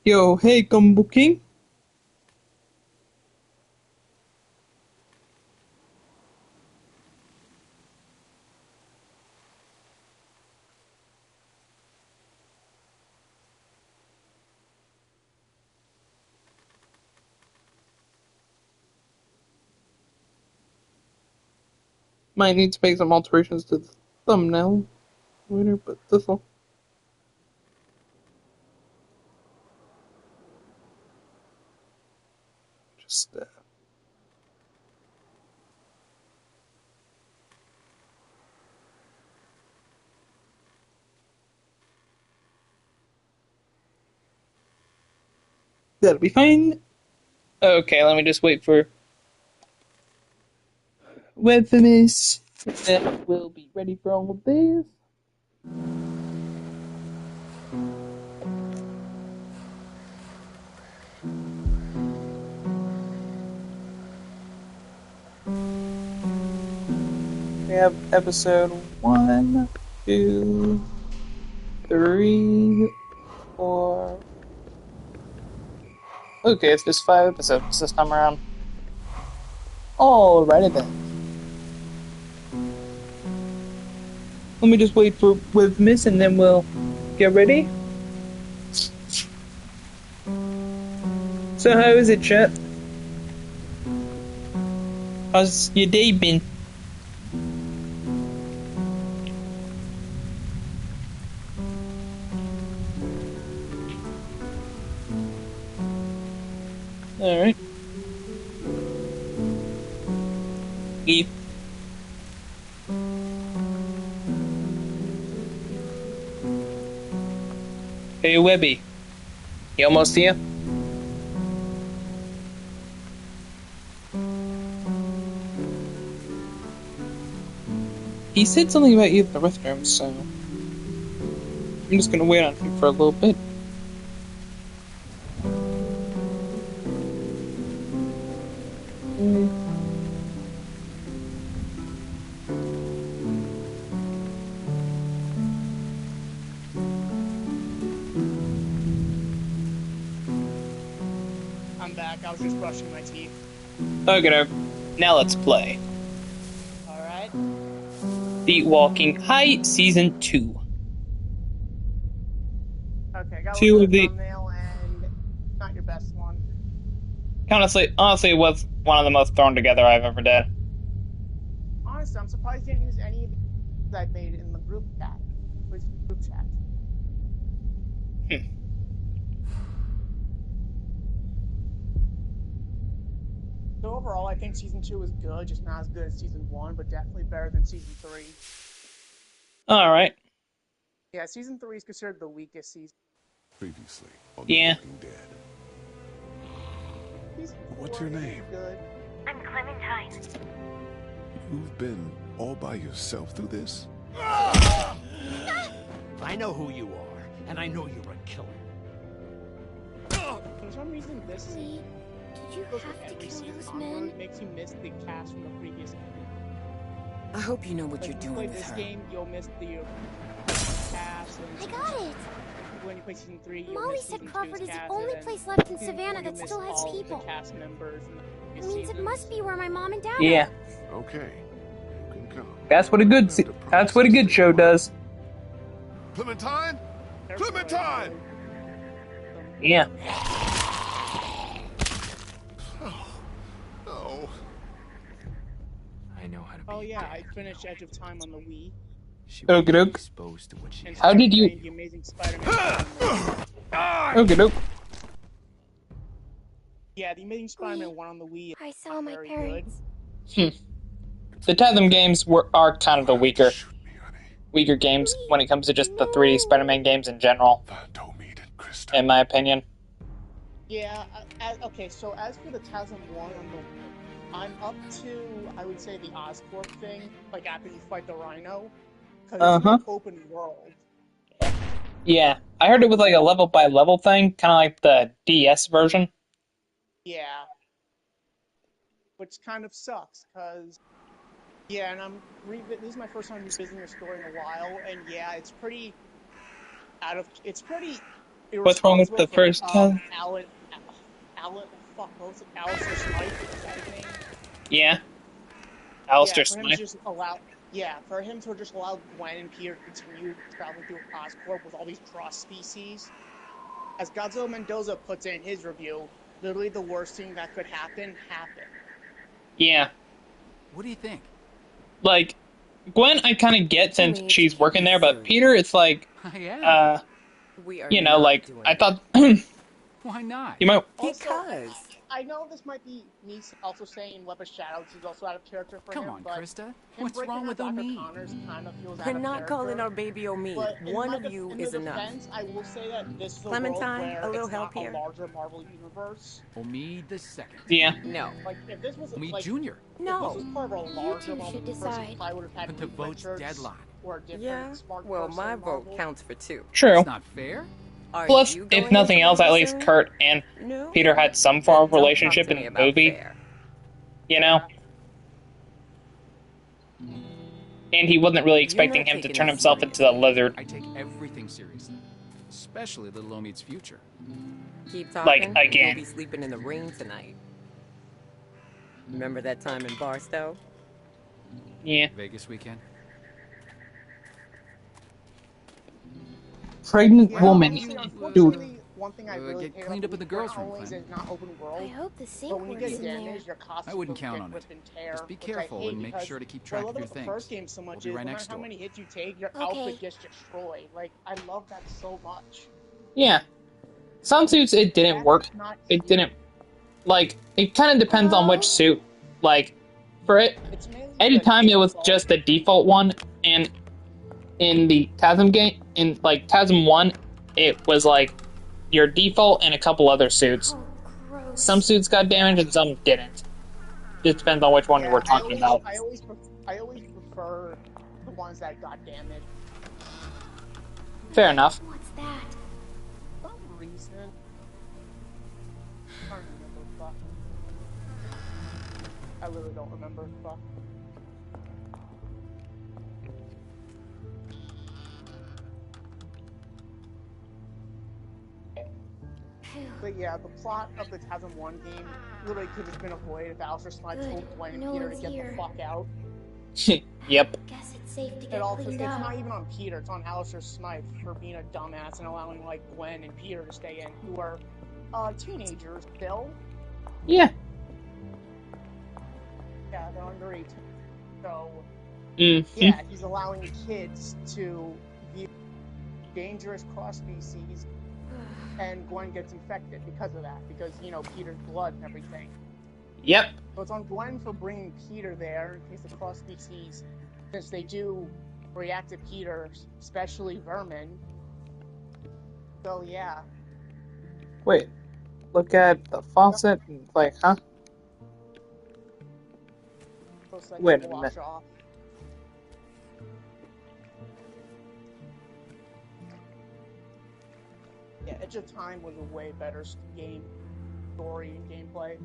Yo, hey, Combo King. Might need to make some alterations to the thumbnail later, but this'll. Just, that'll be fine. Okay, let me just wait for Webfinish. That will be ready for all of this. We have episode 1, 2, 3, 4. Okay, it's just 5 episodes this time around. Alrighty then. Let me just wait for with Miss and then we'll get ready. So how is it, chat? How's your day been? Alright. Eve. Hey Webby. You almost here? He said something about you in the restroom, so I'm just gonna wait on him for a little bit. I'm back. I was just brushing my teeth. Okay, now let's play. Alright. Beat Walking High Season 2. Okay, I got to Two look of at the the thumbnail and not your best one. honestly, it was one of the most thrown together I've ever did. Honestly, I'm surprised you didn't use any of the I made in the group chat. Which group chat? So overall, I think Season 2 was good, just not as good as Season 1, but definitely better than Season 3. Alright. Yeah, Season 3 is considered the weakest season. Previously on Yeah. The Walking Dead. Season 4 What's your name? Good. I'm Clementine. You've been all by yourself through this? I know who you are, and I know you're a killer. For some reason, this Lee, did you goes with have to every kill season those onward, men? makes you miss the cast from the previous game. I hope you know what Like, you're if you play doing with this her. game, you'll miss the cast. I got it! When you play Season 3, you'll Molly miss said Season Crawford 2's is the cast, only and place left in Season Savannah 4, you'll that miss still has all people. The cast members in the It previous means it seasons. must be where my mom and dad Yeah. are. Okay. You can come. That's what a good show does. Clementine? They're Clementine! really Yeah. Oh. I know how to be. Oh a yeah, dad, I you finished know. Edge of Time on the Wii. She Okey was doke. exposed to what she And How started did you- playing The Amazing Spider-Man. Okay, nope. Yeah, The Amazing Spider-Man 1 on the Wii is I saw not my very parents. good. The Telltale games are kind of the weaker Shoot me, honey. games when it comes to just the No. 3D Spider-Man games in general, Don't meet it, Krista. in my opinion. Yeah, okay, so as for the TASM 1 on the I'm up to, I would say, the Oscorp thing, like after you fight the Rhino, because it's like open world. Yeah. I heard it was like a level by level thing, kind of like the DS version. Yeah. Which kind of sucks, because, yeah, and this is my first time revisiting the story in a while, and yeah, it's pretty What's wrong with irresponsible the for first time? Fuck, what was it? Alistair Smythe, is that his name? Yeah, Yeah, Alistair for him to Smith. just allow, yeah, for him to just allow Gwen and Peter to continue traveling through Oscorp with all these cross species. As Godzilla Mendoza puts it in his review, literally the worst thing that could happen happened. Yeah, What do you think? like Gwen, I kind of get You since need she's to working be there, but serious. Peter, it's like, I am. uh, We are you know, not like doing I that. thought Why not? you might. Also, Because I know this might be me also saying Web of Shadows is also out of character for Come him, on, but Krista. him What's breaking wrong out with Dr. Omid? Connors kind of feels we're out of not calling character. our baby Omid. But One of you in the is enough. defense, I will say that this is a world Clementine, where a little it's help not a here? larger Marvel universe. Omid the second. Yeah, No. Like if this was Omid like Jr. if this No. was part of a You larger two Marvel should universe, he decide. probably would have had But the Reed vote's Richards deadlocked. or a different Yeah? smart Well, person my in vote Marvel. counts for 2. true. That's not fair. Are Plus, you if going nothing into else, at labor least soon? Kurt and No? Peter had some form Then of don't talk relationship to in me the about movie, fair. you know? Yeah. And he wasn't really You're expecting not him to taking turn this himself into the seriously. lizard. I take everything seriously, especially little Omid's future. Keep Like, talking, and you'll again. be sleeping in the rain tonight. Remember that time in Barstow? Yeah. Vegas weekend. Pregnant Yeah, woman. honestly, Dude. unfortunately, one thing I really Get hate cleaned about up in the Gwen girls' room, always Clem. is not open I world. hope the sink But when you works get in there. damaged, your I costume wouldn't will count get on rip it. and tear, Just be which I careful hate and make because sure to keep what I track love of your about the first things. game so much We'll be is right no matter next how door. many hits you take, your Okay. outfit gets destroyed. Like, I love that so much. Yeah. Some suits, it didn't That's work. not It here. didn't, like, it kind of depends on which Hello? suit. Like, for it, It's mainly the anytime it was default. just the default one, and in the TASM game, in, like, TASM 1, it was, like, your default and a couple other suits. Oh, gross. Some suits got Yeah, damaged and some didn't. Just depends on which one you yeah. were talking about. I always prefer the ones that got damaged. Fair enough. What's that? For some reason, I don't remember. Fuck. I really don't remember. Fuck. Phew. But yeah, the plot of the TASM 1 game literally could have just been avoided if Alistair Smythe Good. told Gwen and No Peter to one's get here. the fuck out. Yep. Guess it's safe to It get also, cleaned it's up. not even on Peter, it's on Alistair Smythe for being a dumbass and allowing, like, Gwen and Peter to stay in, who are teenagers still. Yeah. Yeah, they're under 18. So, Mm-hmm. yeah, he's allowing kids to view dangerous cross-species, and Gwen gets infected because of that, because, you know, Peter's blood and everything. Yep. So it's on Gwen for bringing Peter there in case the cross-species, since they do react to Peter, especially vermin. So, yeah. Wait. Look at the faucet and it's like, huh? So I Wait can a wash minute. off. Yeah, Edge of Time was a way better game, story, and gameplay.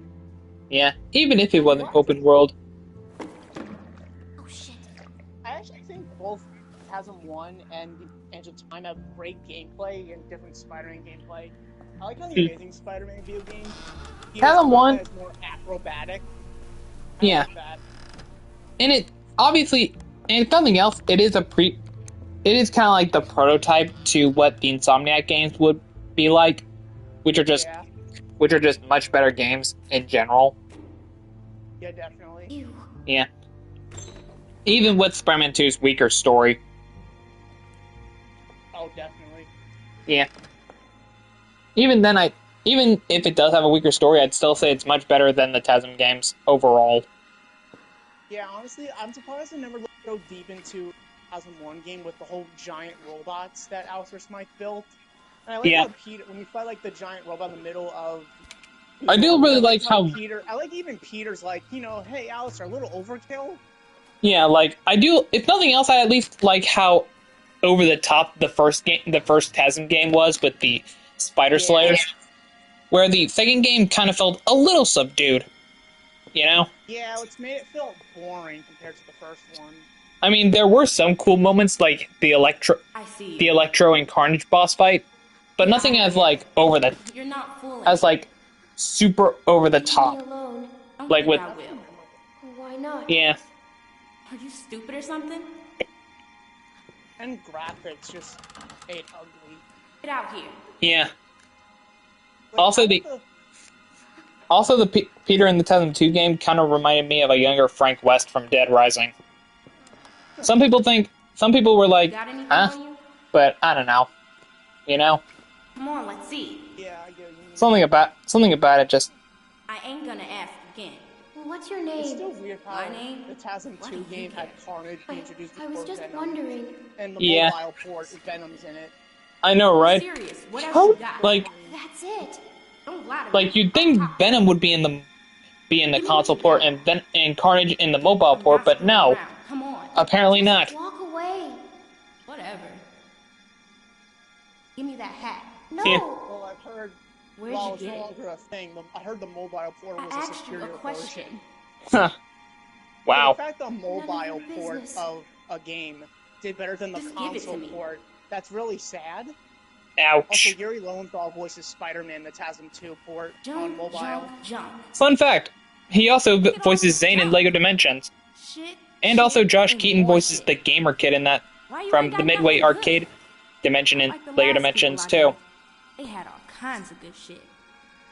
Yeah. Even if it wasn't open world. Oh shit. I actually think both TASM 1 and Edge of Time have great gameplay and different Spider-Man gameplay. I like how the Amazing Spider-Man video game TASM 1, is more acrobatic. yeah. Like that. And it obviously, and if nothing else, it is it is kind of like the prototype to what the Insomniac games would be like, which are just much better games in general. Yeah, definitely. Ew. Yeah. Even with Spider-Man 2's weaker story. Oh, definitely. Yeah. Even if it does have a weaker story, I'd still say it's much better than the TASM games overall. Yeah, honestly, I'm surprised I never go deep into TASM 1 game with the whole giant robots that Alistair Smythe built. And I like how Peter, when you fight like the giant robot in the middle of, I do really like how Peter. I like even Peter's like, you know, hey Alistair, a little overkill. Yeah, like I do. If nothing else, I at least like how over the top the first TASM game was with the Spider Slayers, where the second game kind of felt a little subdued. You know? Yeah, it's made it feel boring compared to the first one. I mean, there were some cool moments like the Electro and Carnage boss fight. but nothing as like over the You're not fooling. as like super over the Leave me top. alone. Don't like think with- I will. Why not? Yeah, Are you stupid or something? And graphics just ate ugly. Get out here. yeah. Like, Also how the- did Also, the Peter in the 2002 game kind of reminded me of a younger Frank West from Dead Rising. Some people were like, Got anything huh? on you? But I don't know. You know, Come on, let's see. Yeah, I get you. something about it just. I ain't gonna ask again. Well, what's your It's name? still weird how My name? the TASM Why 2 do you game had care? Carnage be introduced I before was just Venom, wondering. and the Yeah. mobile port with Venom's in it. I know, right? Serious. What else How you got? like That's it. Don't lie to me. like you'd think Venom would be in the console port and Carnage in the mobile I'm port, not but screwing no, around. Come on. apparently not. Walk away. Whatever. Give me that hat. No. Yeah. Well, I've heard. Where'd Well, you it's get no it? longer a thing. I heard the mobile port I was a asked you a superior question. version. Huh. Well, Wow. the fact the mobile None of your port business. of a game did better than the Just give it to console me. port, that's really sad. Ouch. Also, Yuri Lowenthal voices Spider-Man in the TASM 2 port on Jump, mobile. jump. Fun fact: he also voices Zane in Lego Dimensions, Shit. and also Josh and Keaton more voices shit. the gamer kid in that Why you from ain't the got Midway nothing good? arcade dimension in Like the Lego last Dimensions people I too. They had all kinds of good shit.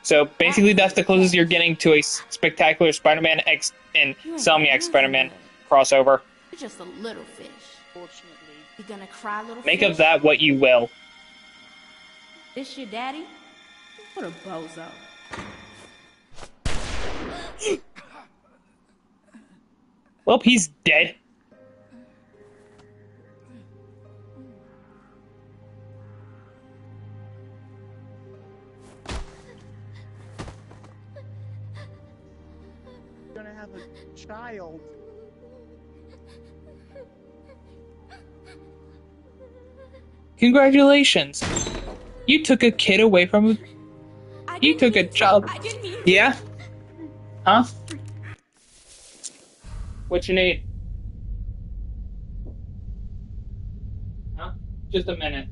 So basically, that's the closest you're getting to a spectacular Spider-Man X and You ain't Insomniac nothing Spider-Man good. crossover. You're just a little fish. Fortunately, You gonna cry, little Make fish? of that what you will. This your daddy? What a bozo. Well, he's dead. you're gonna have a child. Congratulations. You took a kid away from. I You didn't took a mean to. child. I didn't mean to. Yeah? Huh? What you need? Huh? Just a minute.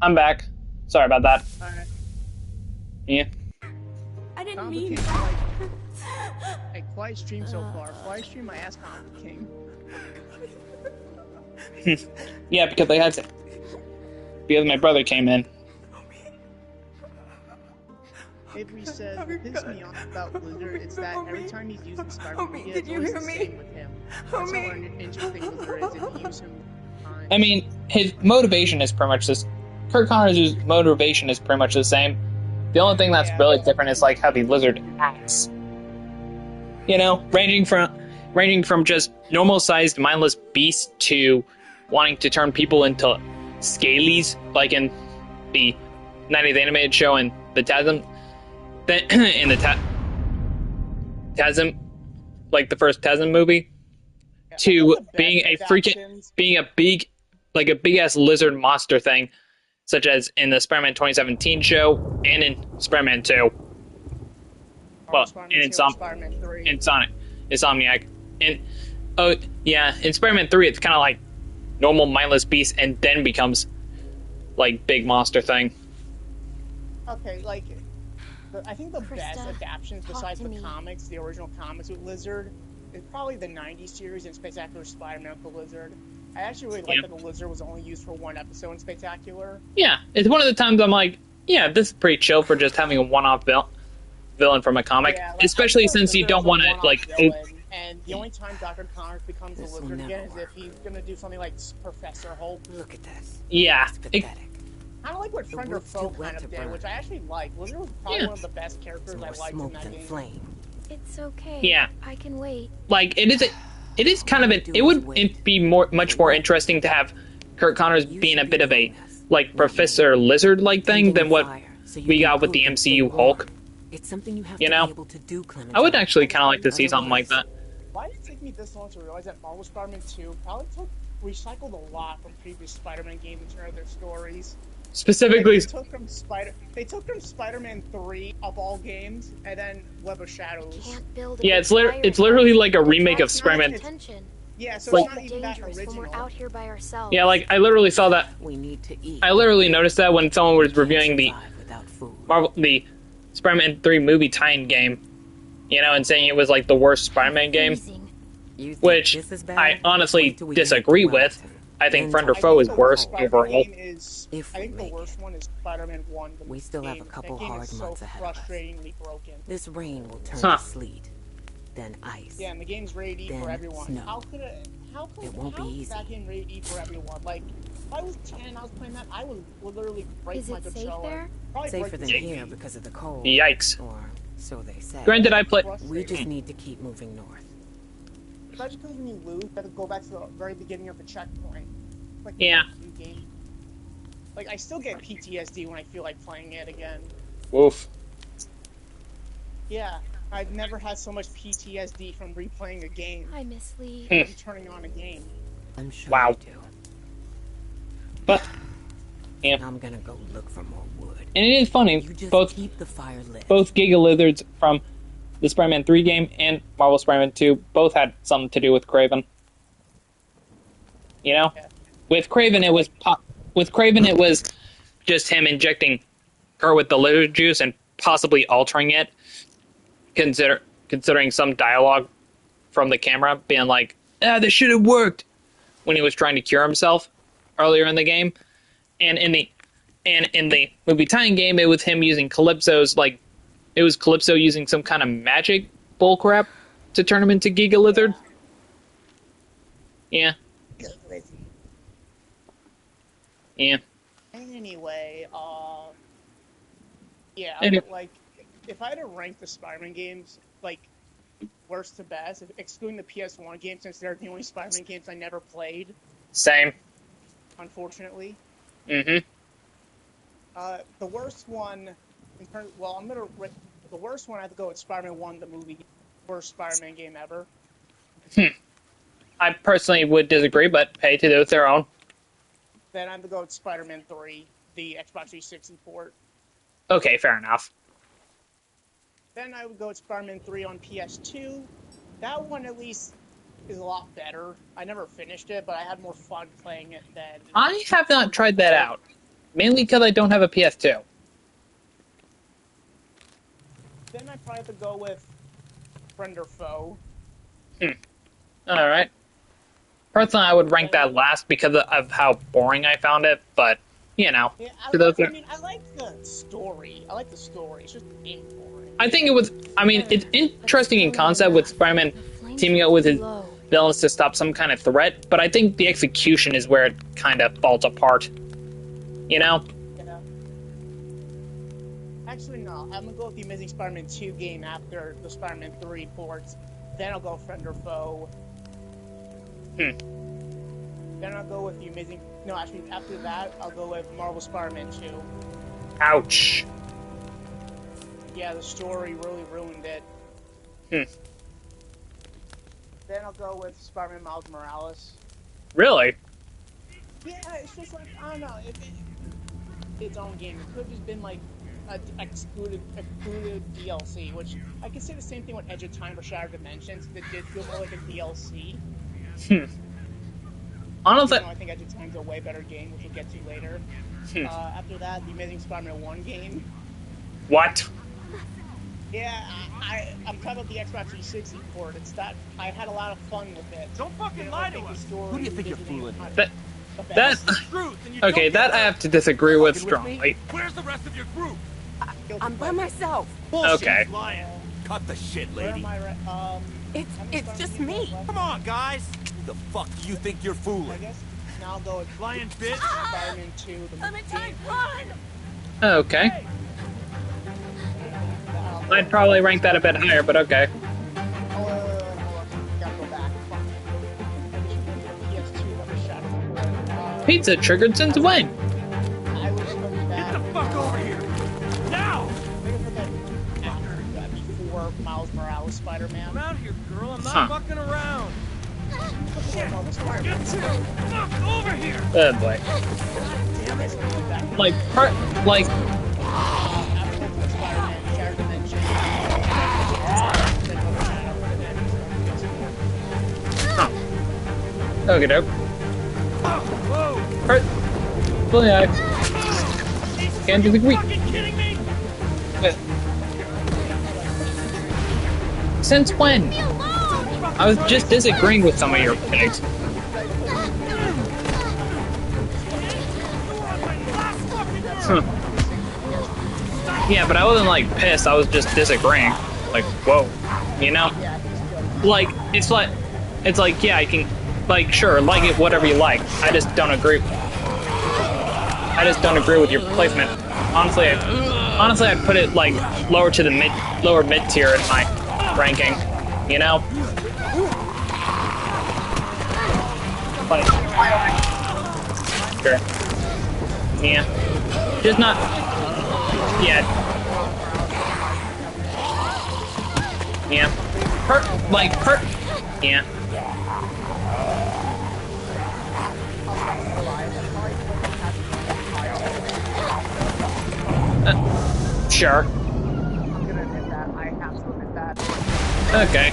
I'm back. Sorry about that. Alright. Yeah. I didn't Convo mean King, to. hey, quiet stream so far. Quiet stream my ass, Convo King. Yeah, because they had to. Because my brother came in. Avery said, what pissed me off about Blizzard, it's that every time he's using Spider-Man, Homie, it's did you always hear the me? same with him. That's how interesting Blizzard is if you use him. I mean, his motivation is pretty much this. Kirk Connor's motivation is pretty much the same. The only thing that's really different is like how the lizard acts. You know, ranging from just normal-sized mindless beast to wanting to turn people into scalies, like in the 90th animated show and the TASM. In the TASM, like the first TASM movie, to being a big ass lizard monster thing, such as in the Spider-Man 2017 show and in Spider-Man 2. Well, and in Spider-Man 3. Insomniac. And oh yeah, in Spider-Man 3 it's kind of like normal mindless beast and then becomes like big monster thing. okay, like I think the best Krista, adaptations talk besides to the me. comics, the original comics with Lizard, is probably the '90s series and Spectacular Spider-Man with the Lizard. I actually really like that the Lizard was only used for one episode in Spectacular. Yeah, it's one of the times I'm like, yeah, this is pretty chill for just having a one-off villain from a comic, Yeah, like, I especially feel like since you Lizard is don't a want to one-off like. villain, and the only time Dr. Connors becomes the This'll Lizard never again is if work. he's gonna do something like Professor Hulk. Look at this. Yeah, It's pathetic. Kind of like what Friend or wood's Foe too wet kind to of did, burn. which I actually like. Lizard was probably one of the best characters It's I more liked in smoke that than game. flame. It's okay. Yeah. I can wait. Like it is kind of it would be much more interesting to have Kurt Connors being a bit of a like Professor Lizard like thing than what we got with the MCU Hulk. It's something you have You to know? be able to do, Clementine. I would actually kind of like to see something like that. Why did it take me this long to realize that Marvel Spider-Man 2 probably recycled a lot from previous Spider-Man games in terms of their stories? Specifically, Like, they took from Spider-Man 3 of all games, and then Web of Shadows. Can't build a yeah, big it's fire literally like a pit. remake of It's not Spider-Man. Attention. Yeah, so Like- it's not even that Dangerous when original. we're out here by ourselves. Yeah, like I literally saw that. We need to eat. I literally noticed that when someone was reviewing the Survive without food. the Spider-Man 3 movie tie-in game, you know, and saying it was like the worst Spider-Man game, Freezing. You think which this is bad? I honestly Wait till we get disagree to with. Wellington. I think Then Friend or talk. Foe is the worse Spider-Man overall. game is, If I think we the make worst one is Spider-Man 1. The We still have game. a couple that game hard is months so ahead of us. frustratingly broken. This rain will turn Huh. to sleet, then ice. Yeah, and the game's rated E for Then everyone. snow. It won't be easy. that game rated E for everyone? Like, if I was 10 and I was playing that, I would literally break Is my it safe controller. there? Probably Safer break than the here TV. because of the cold. Yikes. Or so they say. Granted, I play. We just need to keep moving north. Especially because when you lose, you have to go back to the very beginning of the checkpoint. Like, Yeah. the game. Like, I still get PTSD when I feel like playing it again. Woof. Yeah, I've never had so much PTSD from replaying a game, I miss Lee. Hmm. from turning on a game. I'm sure Wow. you do. But yeah, I'm gonna go look for more wood. and it is funny. You just Both keep the fire lit. Giga Lizards from the Spider-Man 3 game and Marvel Spider-Man 2 both had something to do with Craven. You know, Yeah. with Craven it was just him injecting her with the lizard juice and possibly altering it. Considering some dialogue from the camera being like, this should have worked when he was trying to cure himself earlier in the game. And in the movie tie-in game, it was him using it was Calypso using some kind of magic bullcrap to turn him into Giga Lizard. Yeah. Yeah. Anyway, yeah, Any- like, if I had to rank the Spider-Man games, like, worst to best, excluding the PS1 games, since they're the only Spider-Man games I never played, Same. unfortunately. Mm-hmm. The worst one, the worst one I have to go with Spider-Man 1, the movie, worst Spider-Man game ever. I personally would disagree, but hey, to those their own. Then I have to go with Spider-Man 3, the Xbox 360 port. Okay, fair enough. Then I would go with Spider-Man 3 on PS2. That one at least is a lot better. I never finished it, but I had more fun playing it than... I have not tried that out, mainly because I don't have a PS2. Then I probably have to go with Friend or Foe. Alright. Personally, I would rank that last because of how boring I found it, but, you know. Yeah, to those I like the story. It's just game boring. I think it's interesting in concept with Spider-Man teaming up with his Low. villains to stop some kind of threat, but I think the execution is where it kind of falls apart. You know? Yeah. Actually, no. I'm gonna go with the Amazing Spider-Man 2 game after the Spider-Man 3 ports. Then I'll go Friend or Foe. Then I'll go with the Amazing... No, actually, after that, I'll go with Marvel Spider-Man 2. Ouch. Yeah, the story really ruined it. Then I'll go with Spider-Man Miles Morales. Really? Yeah, it's just like, I don't know, its own game. It could have just been like a excluded DLC, which I could say the same thing with Edge of Time or Shattered Dimensions. That did feel more like a DLC. Honestly, Even though I think Edge of Time's a way better game, which we'll get to later. After that, the Amazing Spider-Man 1 game. What? Yeah, I'm talking about the Xbox 360 port. It's that I had a lot of fun with it. Don't fucking You know, lie I to think the us. story, Who do you think you're visiting fooling? kind of That the that best. The truth, and you okay. don't That get I hurt. have to disagree with Fucking with me? strongly. Where's the rest of your group? I'm by myself. Bullshit. Okay. He's lying. Cut the shit, Where lady. am I? How many It's Spider-Man just games me. are left? Come on, guys. Who the fuck do you think you're I fooling? guess now I'll go with Lying bitch. Spider-Man 2, the I'm movie in time. game. Run! Okay. I'd probably rank that a bit higher, but okay. Hold on. Gotta go back. Fuck. Maybe should do the PS2 Never Shadow. Pizza triggered since when? I was going Get back. the fuck over here. Now. I think I put that after, before Miles Morales Spider-Man. Come out here, girl. I'm not Huh. fucking around. Before Marvel Spider-Man. Get the fuck over here. Oh boy. Damn it. So I went back. Like, After Ultimate Spider-Man, Shattered Dimension. Then Never Shadow, and then PS4. okay, dope. Whoa. Well, yeah. Can't do the Greek. Fucking kidding me? Since when? I was just disagreeing with some of your picks. Huh. Yeah, but I wasn't like pissed. I was just disagreeing. Like, whoa, you know? Like, it's like, yeah, I can, like, sure, like it, whatever you like. I just don't agree. I just don't agree with your placement. Honestly, I'd put it like lower to the lower mid tier in my ranking. You know? Like, sure. Yeah. Just not. Yeah. Yeah. Yeah. Sure. I'm gonna admit that. I have to admit that. Okay.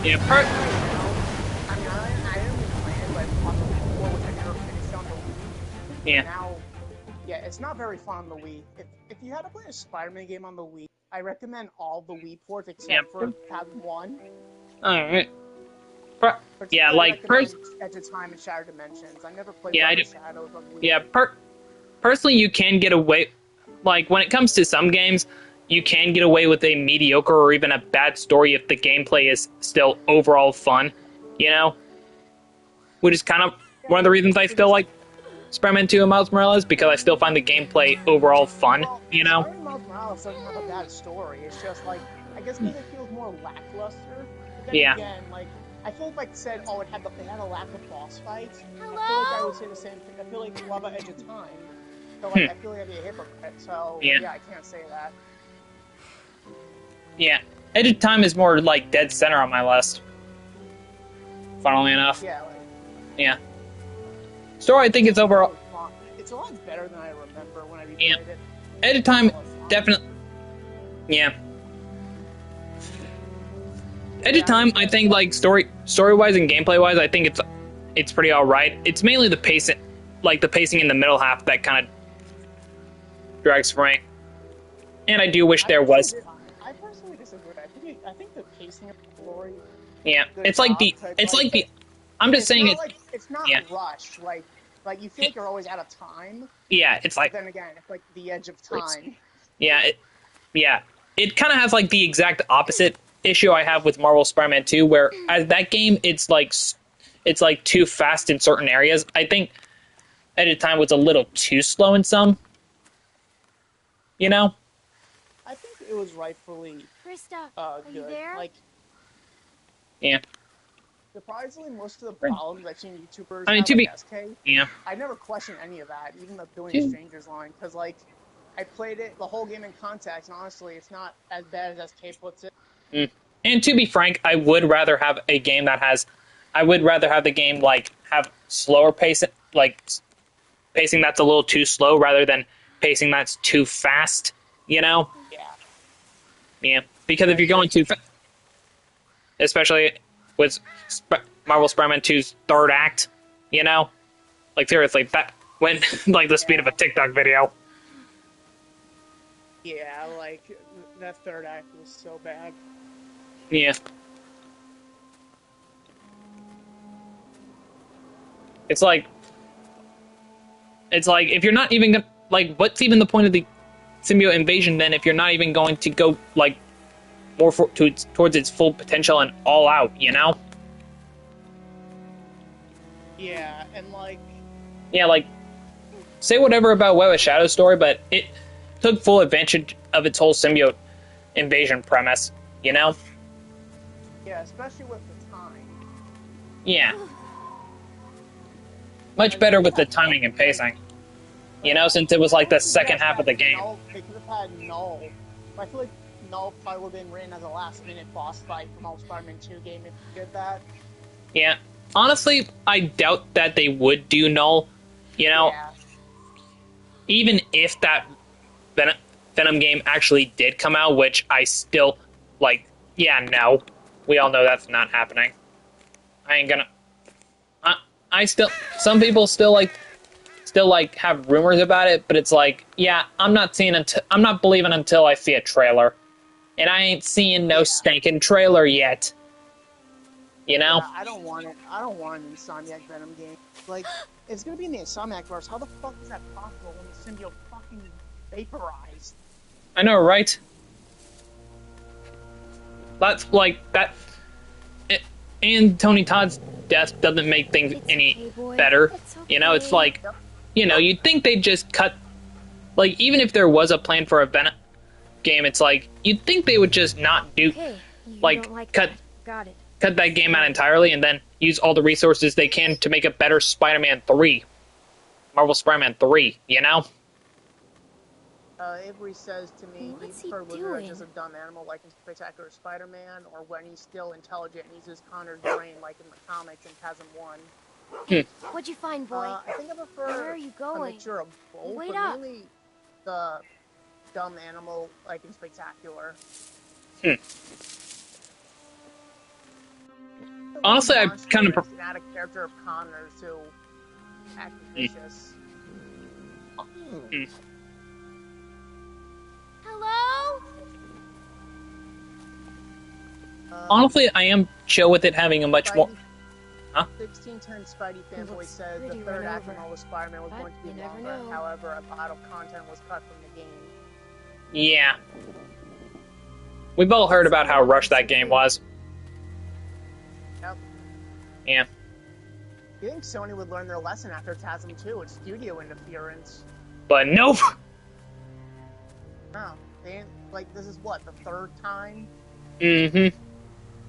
Yeah, I didn't really play it, but on the Wii 4, which I never finished on the Wii. Yeah. Now, yeah, it's not very fun on the Wii. If you had to play a Spider-Man game on the Wii, I recommend all the Wii ports except for Tab 1. Alright. Yeah, Particularly like, Edge of Time and Shattered Dimensions. I never played Yeah, I Web do. of Shadows on Wii. Yeah, personally, you can get away. Like, when it comes to some games, you can get away with a mediocre or even a bad story if the gameplay is still overall fun, you know? Which is kind of one of the reasons I still like Spider-Man 2 and Miles Morales, because I still find the gameplay overall fun, you know? Spider-Man Miles Morales doesn't have a bad story. It's just like, I guess because it feels more lackluster. But then Yeah. again, like, I feel like said, oh, it had a lack of boss fights. Hello? I feel like I would say the same thing. I feel like Lava Edge of Time. So like, I feel like I'd be a hypocrite. So Yeah. yeah, I can't say that. Yeah. Edge of Time is more, like, dead center on my list. Funnily enough. Yeah, like, Yeah. Story, I think it's overall... it's a lot better than I remember when I replayed Yeah. it. Edge of Time, definitely... Yeah. Edge of Time, I think, like, story-wise and gameplay-wise, I think it's pretty alright. It's mainly the pacing, like, the pacing in the middle half that kind of drags for me. And I do wish there was... I personally disagree. I think the pacing of the story... Yeah, good it's like job, the... 'cause, It's like the... I'm just saying not it... like, it's not yeah. rushed. Like you feel like you're always out of time. Yeah, it's like... But then again, it's like the edge of time. Yeah, it kind of has like the exact opposite issue I have with Marvel Spider-Man 2, where as that game, it's like too fast in certain areas. I think Edge of Time was a little too slow in some. You know? I think it was rightfully Krista, are you good. there? Like Yeah. surprisingly, most of the problems I've seen YouTubers I mean, have, to be- like SK, Yeah. I never questioned any of that, even the Billion Yeah. Strangers line, because like I played it the whole game in context, and honestly, it's not as bad as SK puts it. And to be frank, I would rather have a game that has... I would rather have the game, like, have slower pacing, like, pacing that's a little too slow, rather than pacing that's too fast, you know? Yeah. Yeah. Because if you're going too fast... Especially with Marvel Spider-Man 2's third act, you know? Like, seriously, that went, like, the speed of a TikTok video. Yeah, like that third act was so bad. Yeah. It's like if you're not even gonna like, what's even the point of the symbiote invasion then if you're not even going to go like more towards its full potential and all out, you know? Yeah, and like Yeah, like say whatever about Web of Shadows story, but it took full advantage of its whole symbiote invasion premise, you know? yeah, especially with the time. Yeah. Much better with the timing and pacing. You know, since it was like the second half of the game. They could have had Null. I feel like Null probably would have been written as a last-minute boss fight from All Spider-Man 2 game if you did that. Yeah. Honestly, I doubt that they would do Null. You know, Yeah. even if that Venom game actually did come out, which I still, like, yeah, no. We all know that's not happening. I ain't gonna... I still... Some people still have rumors about it, but it's like, yeah, I'm not believing until I see a trailer. And I ain't seeing no stinking trailer yet. You know? Yeah, I don't want it. I don't want an Insomniac Venom game. Like, it's gonna be in the Insomniac verse. How the fuck is that possible when the symbiote fucking vaporized? I know, right? That's like that. And Tony Todd's death doesn't make things any better. You know, it's like, you know, you'd think they'd just cut. Like, even if there was a plan for a Venom game, it's like you'd think they would just not do, cut that game out entirely, and then use all the resources they can to make a better Spider-Man 3, Marvel Spider-Man 3. You know. Avery says to me, What's he he preferred doing? just a dumb animal like in Spectacular Spider-Man, or when he's still intelligent and uses Connor's brain like in the comics in TASM 1. What'd you find, boy? I think I prefer Where are you going? a mixture of both, Wait but up. mainly the dumb animal like in Spectacular. Honestly, I kind of add a character of Connor's to act vicious. Hello? Honestly, I am chill with it having a much more. 1610 Spidey fanboy looks says the pretty third run act of over. Marvel Spider-Man was But going to you be never longer. know. However, a lot of content was cut from the game. Yeah. We've all heard about how rushed that game was. Yep. Yeah. You think Sony would learn their lesson after TASM 2 with studio interference? But nope. No. They ain't, like, this is what, the third time? Mm-hmm.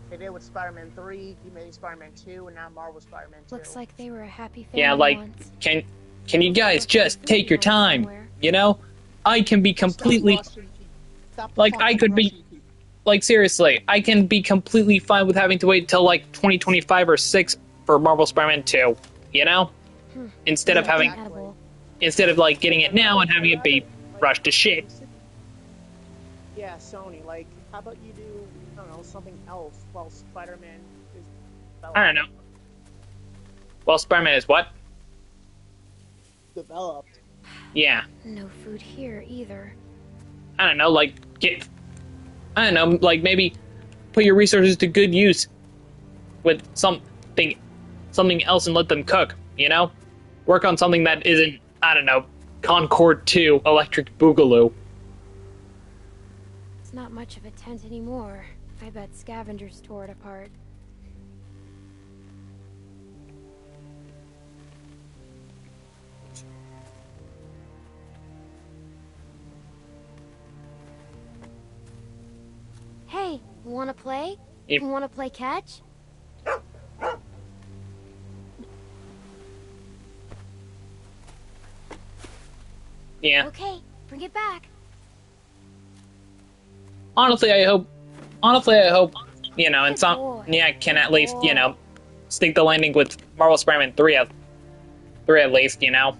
They did with Spider-Man 3, he made Spider-Man 2, and now Marvel Spider-Man 2. Looks like they were a happy family Yeah, like, once. can you guys just take your time? You know? I can be completely... Like, I could be... Like, seriously, I can be completely fine with having to wait till, like, 2025 or 6 for Marvel Spider-Man 2. You know? Instead of having... Instead of, like, getting it now and having it be rushed to shit. Yeah, Sony, like, how about you do, I don't know, something else while Spider-Man is developed? I don't know. Well, Spider-Man is what? Developed. Yeah. No food here either. I don't know, like, I don't know, like, maybe put your resources to good use with something else and let them cook, you know? Work on something that isn't, I don't know, Concord 2 Electric Boogaloo. It's not much of a tent anymore. I bet scavengers tore it apart. Hey, wanna play? Yep. Wanna play catch? Yeah. Okay, bring it back. Honestly, I hope, you know, and can at least, you know, stick the landing with Marvel Spider-Man 3 at least, you know?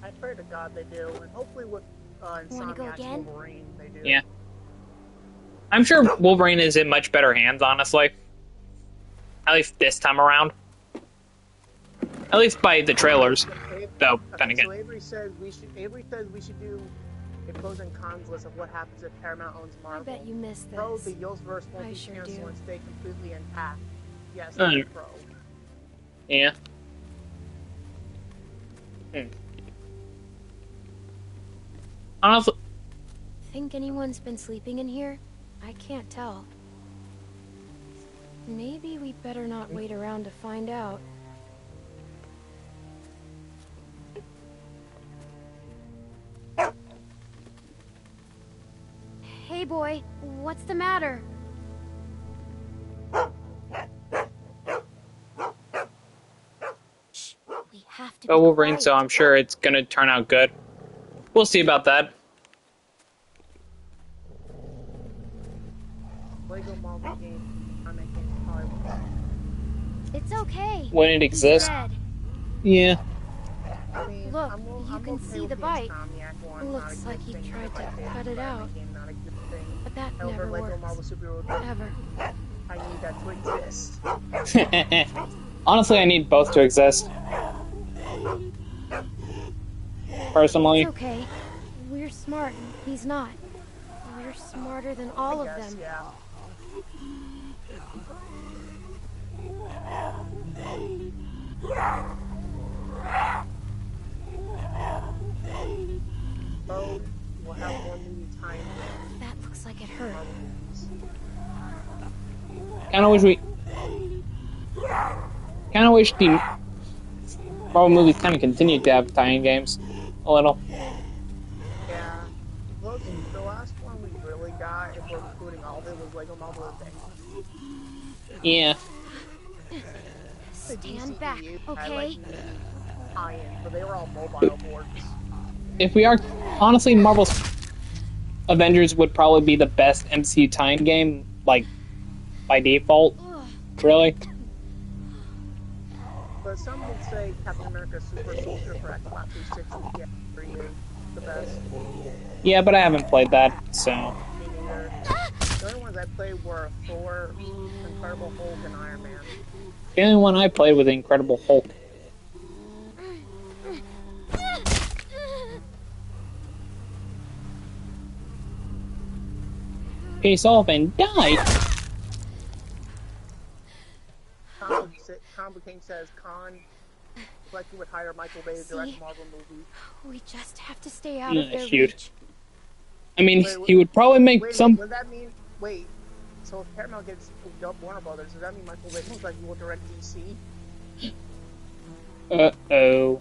I pray to God they do, and hopefully with Wanna go Insomniac's again? Wolverine, they do. Yeah. I'm sure Wolverine is in much better hands, honestly. At least this time around. At least by the trailers, though, then again. So Avery says we should do a pros and cons list of what happens if Paramount owns Marvel. I bet you missed this. Pro, the Yoseverse won't I be sure canceled do. and stay completely intact. Yes, Oh. that's a pro. Yeah. Honestly, Think anyone's been sleeping in here? I can't tell. Maybe we'd better not wait around to find out. Hey boy, what's the matter? Shh, we have to be Wolverine, quiet. so I'm sure it's gonna turn out good. We'll see about that. Lego Marvel game, I'm making hard. It's okay. When it He's exists. dead. Yeah. I mean, Look, I'm you okay can see with the bite. Insomniac one, Looks not a like good he thing, tried but to like cut the it out. environment game, not a good thing. But that However, never Lego works. Marvel Superhero, Ever. I need that to exist. Honestly, I need both to exist. Personally. It's okay. We're smart. He's not. We're smarter than all of Yes, them. yeah. Oh, we'll have more movie time. That looks like it hurt. Marvel movies. Kinda wish the Marvel movies kinda continued to have tie-in games. A little. Yeah. The last one we really got, if we're including all of it, was Lego Marvel Avengers. Yeah. The Stand back, DCEU had, okay? like, tie-ins, but they were all mobile boards. If we are honestly, Marvel's Avengers would probably be the best MCU tie-in game, like by default. Really? But some would say Captain America Super Soldier for Xbox 360 PS3 is the best. Yeah, but I haven't played that, so. Me neither. The only ones I played were Thor, Incredible Hulk, and Iron Man. The only one I played was Incredible Hulk. Peace off and die! Comic King says Khan collected would hire Michael Bay to direct a Marvel movie. We just have to stay out of their Shoot. reach. I mean, Wait, he would probably make Wait, some. does that mean? Wait, so if Paramount gets dubbed Warner Brothers, does that mean Michael Bay looks like he will direct DC? Uh-oh.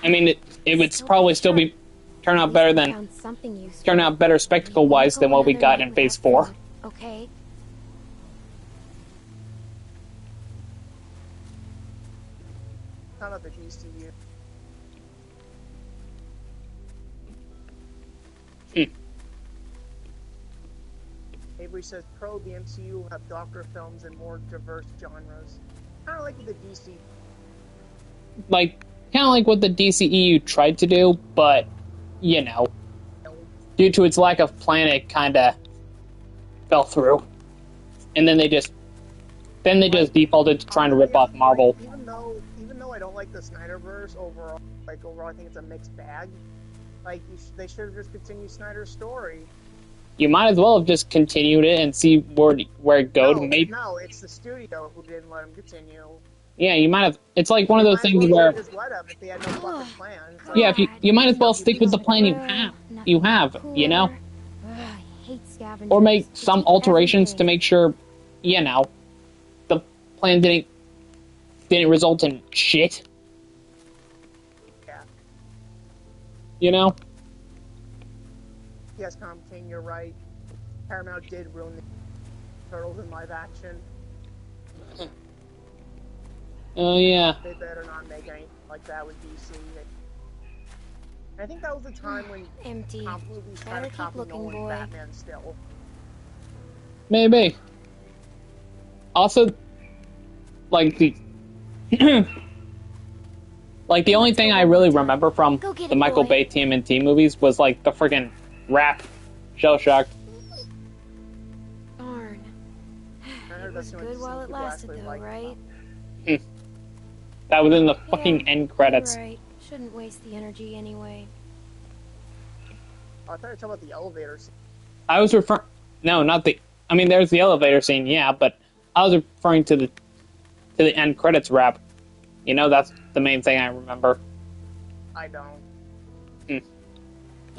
I mean, it would probably still be turn out better than Found something useful. turn out better spectacle-wise than what we got in Phase 4. Okay. Not of the DCU. Avery says, Pro, the MCU will have darker films and more diverse genres. Kind of like with the DC. Like, kind of like what the DCEU tried to do, but, you know, due to its lack of plan, it kind of fell through. And then they just defaulted to trying to rip off Marvel. Even though I don't like the Snyderverse overall, I think it's a mixed bag. Like, they should have just continued Snyder's story. You might as well have just continued it and see where it goes. No, it's the studio who didn't let him continue. Yeah, you might have. It's like one of those things where. Just let him if they had no fucking plan. Like, Yeah, if you might as well stick with the plan you have, you know, I hate scavengers. or make They some take alterations to everything. make sure, you know, the plan didn't result in shit. Yeah. You know. Yes, Tom King, you're right. Paramount did ruin the Turtles in live action. Oh yeah. They better not make anything like that with DC. I think that was the time when Empty. comic movies tried Better to keep copy looking, Nolan's boy. Batman still. Maybe. Also, like the like the only thing I really remember from Go get the it, Michael boy. Bay TMNT movies was like the friggin' rap, Shell Shocked. Darn. I heard It was that's the only good while scene it people lasted, actually though, liked right? about That was in the fucking end credits. You're right. Shouldn't waste the energy anyway. I thought you were talking about the elevator scene. I was referring... No, not the... I mean, there's the elevator scene, yeah, but I was referring to the end credits wrap. You know, that's the main thing I remember. I don't.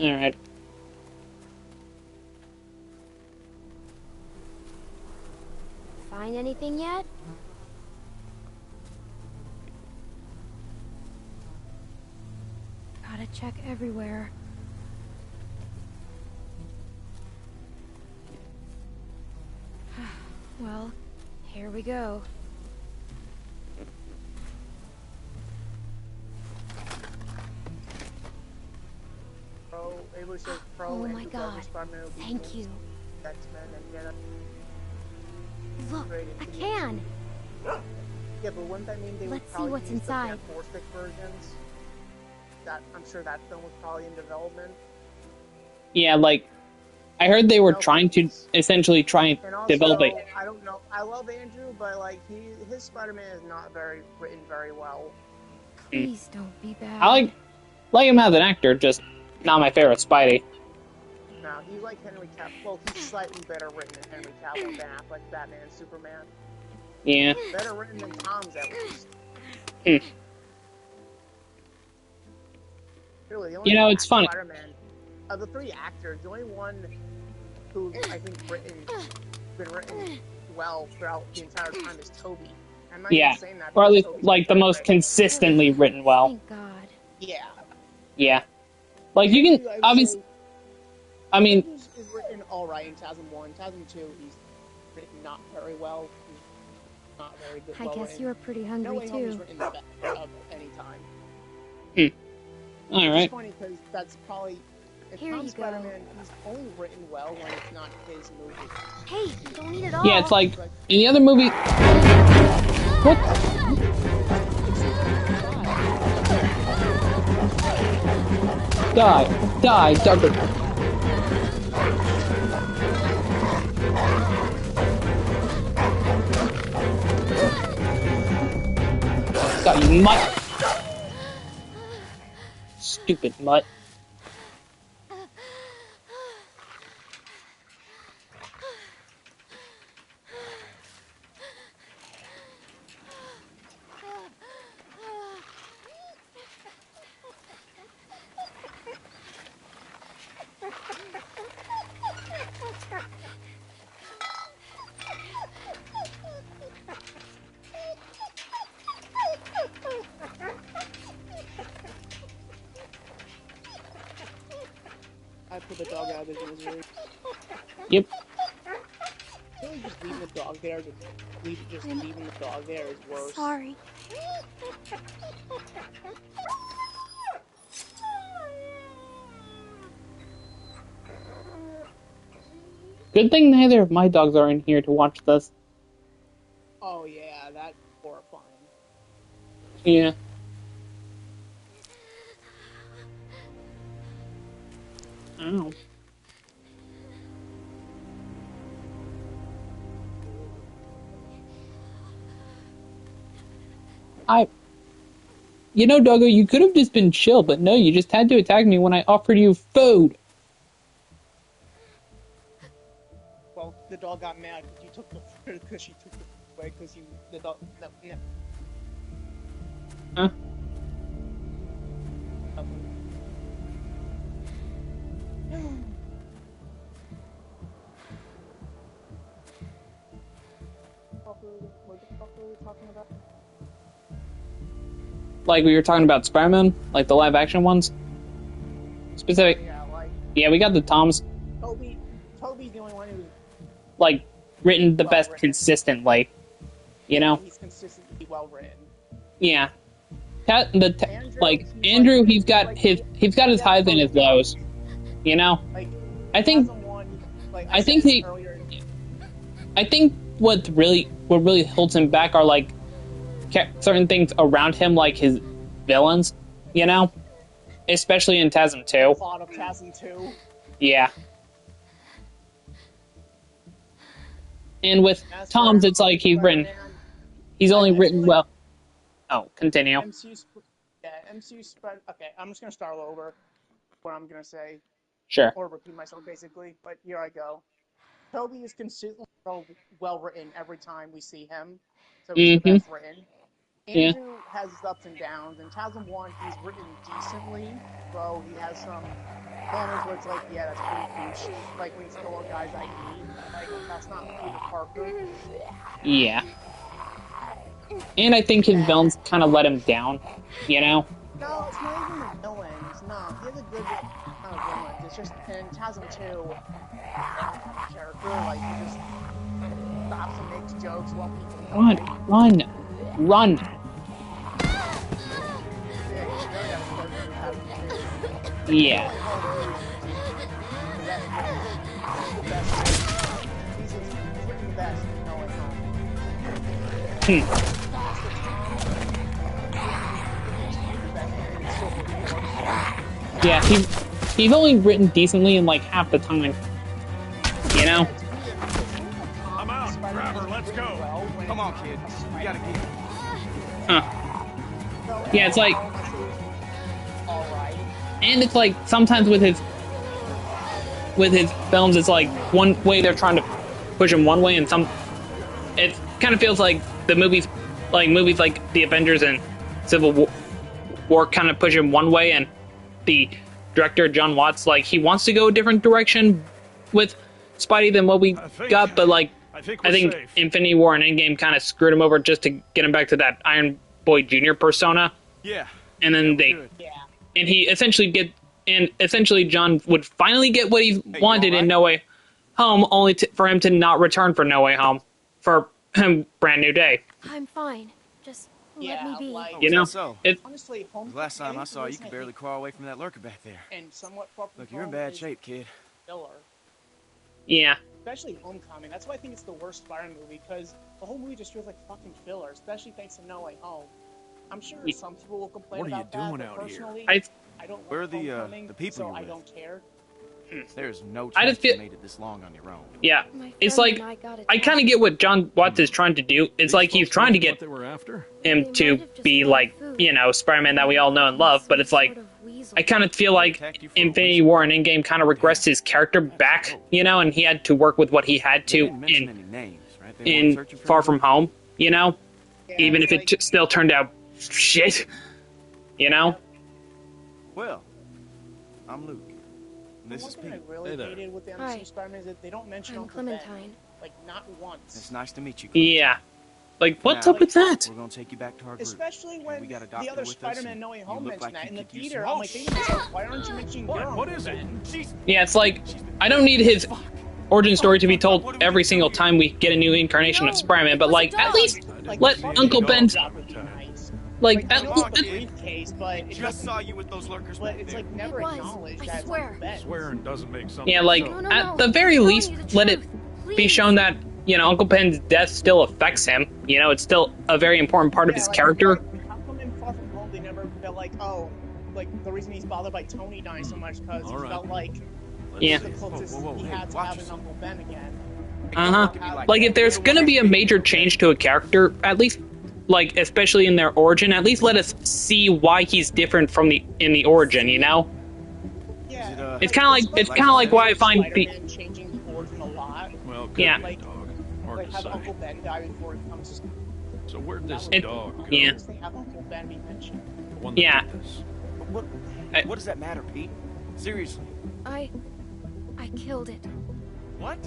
Alright. Find anything yet? Gotta check everywhere. Well, here we go. It was just Pro Oh and my the God. Spider-Man Thank you. X-Men and yet Look, upgraded a to the- can! Yeah, but wouldn't that mean they would Let's see probably what's use inside. the four-stick versions? I'm sure that film was probably in development. Yeah, like, I heard they were No, trying to essentially try and And also, develop it. I don't know. I love Andrew, but like his Spider-Man is not written very well. Please don't be bad. I like him as an actor, just not my favorite Spidey. No, he's like Henry Cavill. Well, he's slightly better written than Henry Cavill, Ben Affleck, Batman, and Superman. Yeah. Better written than Tom's at least. Really, the only You know, it's funny. Spider-Man, of the three actors, the only one who I think been written well throughout the entire time is Toby. I'm not Yeah. even saying that Or at because least, Toby's like, the my most favorite. consistently written well. Thank God. Yeah. Yeah. Like, you can, obviously, I mean, Andrews is written alright in TASM 1. TASM 2, he's written not very well. He's not very good. I guess you were pretty No hungry Way Home is too. written the best of any time. alright. It's funny because that's probably... If Here Tom's you go. Spider-Man, he's only written well when it's not his movie. Hey, don't eat it all. Yeah, it's like, in the other movie... What? Die, Douglas. God, you mutt. Stupid mutt. I put the dog out of his misery. Yep. I feel like just leaving the dog there, leaving the dog there is worse. Sorry. Good thing neither of my dogs are in here to watch this. Oh yeah, that's horrifying. Yeah. Ow. You know, Doggo, you could have just been chill, but no, you just had to attack me when I offered you food. Well, the dog got mad because you took the because she took the away because the dog. No. Huh? What the fuck were we talking about? Like we were talking about Spider-Man, like the live-action ones. Specific. Yeah, like Yeah, we got the Toms, Toby's the only one who's like, written the best written. consistently. You know? He's consistently well written. Yeah. Andrew, He's got his highs and his lows. You know? Like I think TASM 1, like I think said he- earlier. I think what really holds him back are like certain things around him, like his villains, you know, especially in TASM 2. Plot of TASM 2. Yeah. And with As for Tom's, it's like he's Spider-Man, only I written feel well. Oh, continue. MCU Spider. Okay, I'm just gonna start over. What I'm gonna say. Sure. or repeat myself basically, but here I go. Toby is consistently well written every time we see him, so he's the best written. Yeah. Andrew has his ups and downs. In TASM 1, he's written decently, though he has some moments where it's like, yeah, that's pretty douche. Like when he stole a guy's ID. Like, that's not Peter Parker. Yeah. And I think his villains kind of let him down, you know? No, it's not even the villains. No, he has a good kind of villains. It's just in TASM 2, character, like, he just stops and makes jokes while people Run! Run! Yeah. Yeah, he's only written decently in like half the time. You know? I'm out. Grab her. Let's go. Come on, kid. We gotta get. Huh. Yeah, it's like, and it's like sometimes with his films, it's like one way they're trying to push him one way, and it kind of feels like the movies like the Avengers and Civil War kind of push him one way, and the director John Watts, like, he wants to go a different direction with Spidey than what we got, but like I think Infinity War and Endgame kind of screwed him over just to get him back to that Iron Boy Jr. persona. Yeah. And then and he essentially John would finally get what he wanted in No Way Home, only for him to not return for No Way Home for Brand New Day. I'm fine. Just let me be. Like, You know, so? honestly, Last time I saw you, could barely crawl away from that lurker back there. And somewhat far from Look, you're in bad shape, kid. Filler. Yeah. Especially Homecoming. That's why I think it's the worst Spider-Man movie, because the whole movie just feels like fucking filler, especially thanks to No Way Home. I'm sure some people will complain about that. What are you doing out here? I don't like the people so you're I with? don't care. There's no I chance just feel- you made it this long on your own. Yeah. It's like, I kind of get what John Watts is trying to do. It's like he's trying to get him to be like, you know, Spider-Man that we all know and love, but it's like, I kind of feel like Infinity War and Endgame kind of regressed his character back, you know, and he had to work with what he had to in Far From Home, you know, even if it still turned out shit, you know? Well, I'm Luke. This is One thing Pete. I really hated with the MCU Spider-Man is that they don't mention I'm Uncle Ben. Clementine. Like, not once. It's nice to meet you. Yeah. Like, what's Now, up with that? We're gonna take you back to our group. Especially when We got a the doctor other with us, Spider-Man and No Way you Home look mentioned like that in you the could use theater. some I'm like, thinking to myself, why aren't you mentioning your Uncle Ben? Yeah, it's like, I don't need his origin story to be told every single time we get a new incarnation of Spider-Man, but like, at least let Uncle Ben's, like, I at know it's the briefcase, but it Just saw you with those lurkers but back it's there. like never acknowledged as Uncle Ben. Swearing doesn't make sense. yeah, like, at the very least, let it be shown that, you know, Uncle Ben's death still affects him. You know, it's still a very important part of his character. How come in Far From Home they never felt like, oh, like the reason he's bothered by Tony dying so much because he felt like Yeah. the closest he had to having Uncle Ben again. Like, if there's gonna be a major change to a character, at least, like, especially in their origin, at least let us see why he's different from in the origin, you know? Yeah. It's kind of like why I find Spider-Man changing the origin a lot. Well, Yeah. Like, Hard to have say. Uncle Ben die before he comes. So where'd this It- dog go? yeah. They have Uncle Ben be mentioned. The one that Yeah. did this. What does that matter, Pete? Seriously. I killed it. What?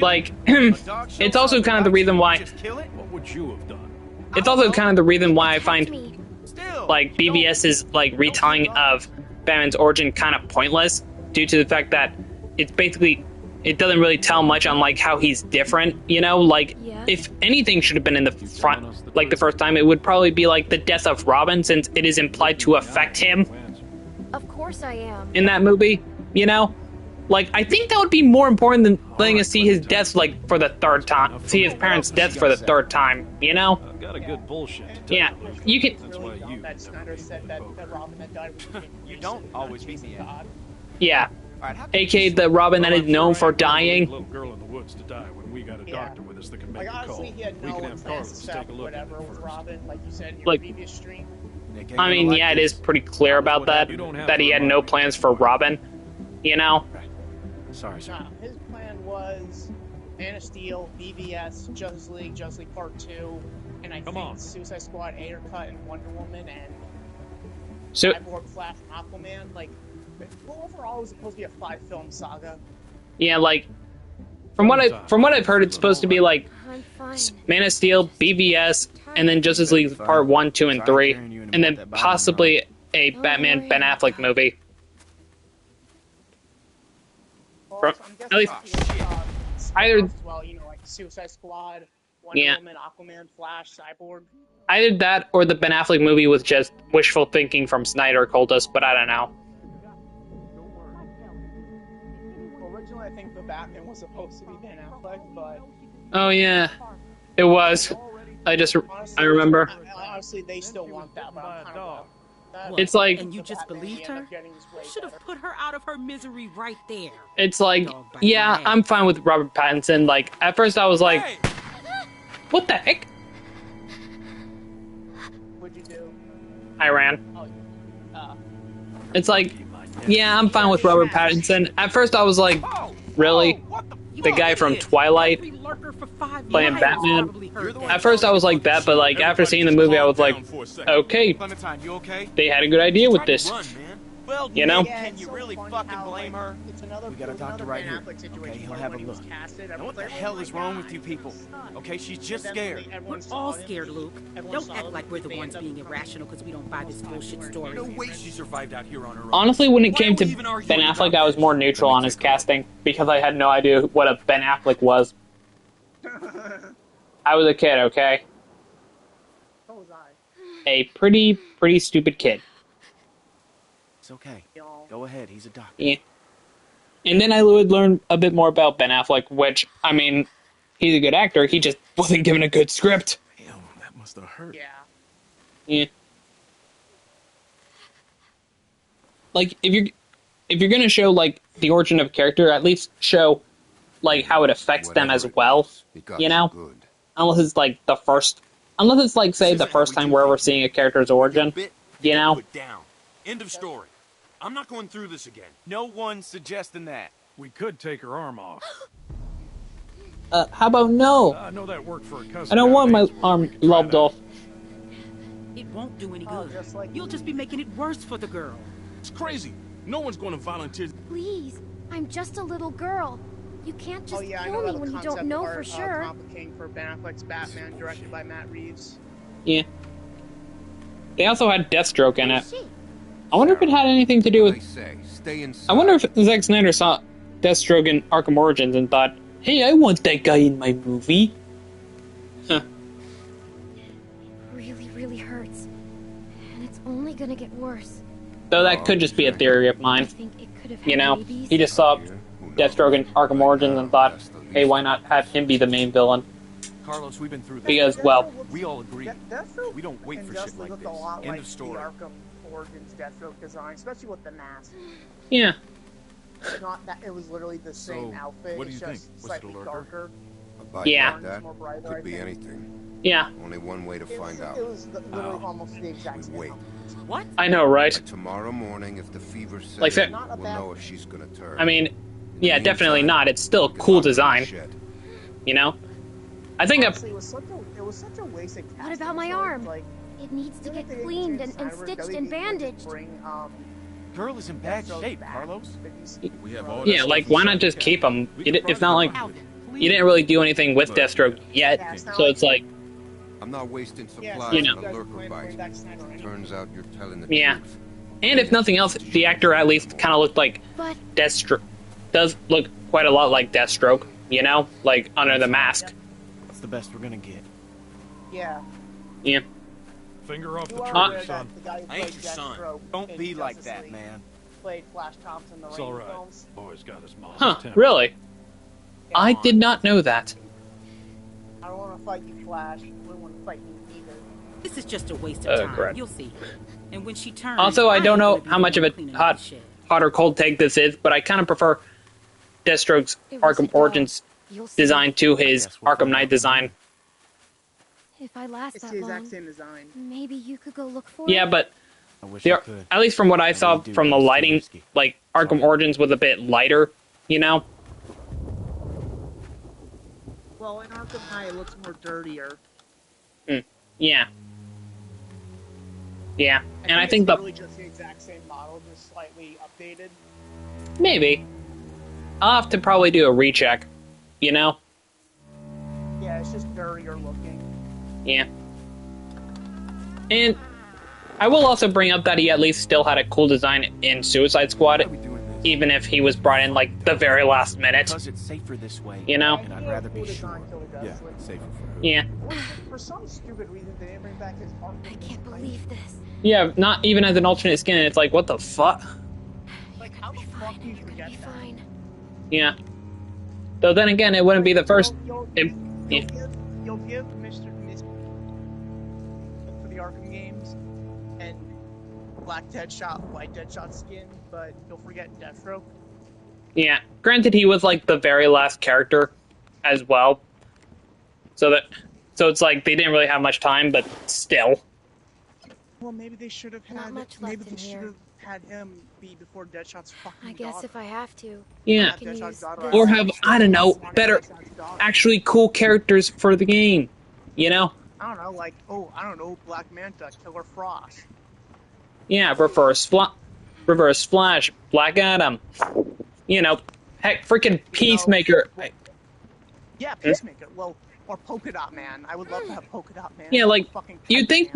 like, A dog shows it's also up, kind of the you reason why, just kill it? What would you have done? it's also kind of the reason why I find, Me. Still. like, BVS's, like, retelling of Batman's origin kind of pointless, due to the fact that it's basically, it doesn't really tell much on, like, how he's different, you know? Like, Yeah. if anything should have been in the front, like, the first time, it would probably be, like, the death of Robin, since it is implied to affect him Of course I am. in that movie, you know? Like, I think that would be more important than letting us see his death, like, for the third time. See his parents' death for the third time, you know? I've got a good bullshit to tell Yeah, you. you can... That's why you... That Snyder said that Robin had died. You don't always beat me God. Yeah. Alright, how A.k.a. the Robin that is known for Leave a dying. little girl in the woods to die when we got a Yeah. doctor with us that can make Like, the call. honestly, he had We no can have plans to Carlos stop take a look at whatever it with first. Robin, like you said in your Like- previous stream. I mean, yeah, it is pretty clear about that, that he had no plans for Robin. You know? Right. Sorry, sir. His plan was Man of Steel, BVS, Justice League Part 2, and I think Suicide Squad, Air Cut, and Wonder Woman, and Cyborg, Flash, and Aquaman. Like, overall, it was supposed to be a 5-film saga. Yeah, like, from what I've heard, it's supposed to be like Man of Steel, BVS, and then Justice League Part 1, 2, and 3, and then possibly a Batman Ben Affleck movie. Well, At least either. Well, you know, like Suicide Squad, Wonder Woman, Aquaman, Flash, Cyborg. Either that or the Ben Affleck movie was just wishful thinking from Snyder Cultist, but I don't know. Originally, I think the Batman was supposed to be Ben Affleck, but... Oh, yeah. It was. Honestly, I remember. Honestly, they still want that, but I'm kind of... It's like... And you just believed her? You should have put her out of her misery right there. It's like, yeah, I'm fine with Robert Pattinson. Like, at first I was like, what the heck? What'd you do? I ran. Oh, It's like, yeah, I'm fine with Robert Pattinson. At first I was like, really? The guy from Twilight playing Batman? At first I was like that, but like after seeing the movie I was like, okay, they had a good idea with this. You know? Can you really fucking blame her? We got a doctor right here. Okay, he'll have a look. Now what the hell is wrong with you people? Okay, she's just scared. We're all scared, Luke. Don't act like we're the ones being irrational because we don't buy this bullshit story. No way she survived out here on her own. Honestly, when it came to Ben Affleck, I was more neutral on his casting because I had no idea what a Ben Affleck was. I was a kid, okay? So was I. A pretty stupid kid. It's okay. Go ahead, he's a doctor. Yeah. And then I would learn a bit more about Ben Affleck, which, I mean, he's a good actor, he just wasn't given a good script. Damn, that must have hurt. Yeah. Yeah. Like, if you're gonna show, like, the origin of a character, at least show, like, how it affects them as well, you know? Unless it's, like, say, the first time we're ever seeing a character's origin, you know? End of story. I'm not going through this again. No one's suggesting that. We could take her arm off. How about no? I know that worked for a cousin. I don't want my arm lobbed off. It won't do any good. You'll just be making it worse for the girl. It's crazy. No one's going to volunteer. Please, I'm just a little girl. You can't just I kill know me about when the you don't concept know art, for sure. Comic King for Ben Affleck's Batman, directed by Matt Reeves. Yeah. They also had Deathstroke in it. I wonder if it had anything to do with... I wonder if Zack Snyder saw Deathstroke in Arkham Origins and thought, hey, I want that guy in my movie. Huh. Really, really hurts. And it's only gonna get worse. Though that could just be a theory of mine. I think it could have You know, babies. he just saw Deathstroke in Arkham Origins and thought, hey, why not have him be the main villain? Carlos, we've been through this. Because, well... We all agree. We don't wait for shit like this. End of story. Arkham Origins Deathstroke design, especially with the mask. Yeah. It's not that it was literally the same outfit. what do you it's think? just Was it a slightly lurker? darker. A bite Yeah. like that More brighter, I could be think. anything. Yeah. Only one way to find out. It was literally almost the exact We same. wait. What? I know, right? By tomorrow morning, if the fever sets Like that- in, we'll know if she's gonna turn. I mean, yeah, definitely not. It's still a cool design. You know? I think Honestly, it was such a waste of casting. What about my choice, arm? Like, It needs to even if get they didn't cleaned do and Snyder, stitched WB and could just bandaged. Bring, Girl is in bad Deathstroke shape, back. Carlos. We have all Yeah, like, why not just keep him? It's not like... You didn't really do anything with Deathstroke yet, so it's like... I'm not wasting Yeah, supplies You know. on a lurker bite. Turns out you're telling the Yeah. truth. And if nothing else, the actor at least kind of looked like But Deathstroke. Does look quite a lot like Deathstroke, you know? Like, under the mask. It's the best we're gonna get. Yeah. Yeah. Finger off the You are trigger, aware son. that the guy who I ain't played your son. Deathstroke Don't in be like Justice that, League man. Played Flash Thompson in the It's Raimi all right. films. Boy's got his mom's Huh, temper. really? I did not know that. I don't want to fight you, Flash. I don't want to fight you either. This is just a waste of time. correct. You'll see. And when she turns, Also, I don't ain't know gonna be how the much of one a cleaning up hot the shit. or cold take this is, but I kind of prefer Deathstroke's it was a Arkham dog. Origins You'll see. design to his Guess we'll Arkham find Knight out. design. If I last It's that the exact long, same design. maybe you could go look for Yeah, it. but I wish I could. At least from what I saw really do, from the but it's too lighting, risky. like Arkham Origins was a bit lighter, you know? Well, in Arkham High, it looks more dirtier. Yeah. Yeah, and I think it's the really just the exact same model, just slightly updated. maybe I'll have to probably do a recheck, you know? Yeah, it's just dirtier looking. Yeah. And I will also bring up that he at least still had a cool design in Suicide Squad, even if he was brought in like the very last minute. Because it's safer this way. You know? And I'd rather be Cool sure. design, Killer Yeah, Justice safer for who? Yeah. For some stupid reason, they didn't bring back his Arkham. I can't believe this. Yeah, not even as an alternate skin, it's like, what the fuck? Like, how the fuck do you forget that? Fine. Yeah. Though then again, it wouldn't be the first... You'll yeah. give Mr. Miss for the Arkham games and Black Deadshot, White Deadshot skin, but you'll forget Deathstroke. Yeah. Granted, he was like the very last character as well. So it's like they didn't really have much time, but still. Well, maybe they should have Not had. much Maybe left they in should here. have had him be before Deadshot's fucking I guess daughter. if I have to. Yeah. I can use this. Or have, I don't know, better, actually cool characters for the game. You know? I don't know, like, I don't know, Black Manta, Killer Frost. Yeah, Reverse Flash, Black Adam. You know, heck, freaking Peacemaker. Yeah, Peacemaker. Well, or Polka Dot Man. I would love to have Polka Dot Man. Yeah, like you think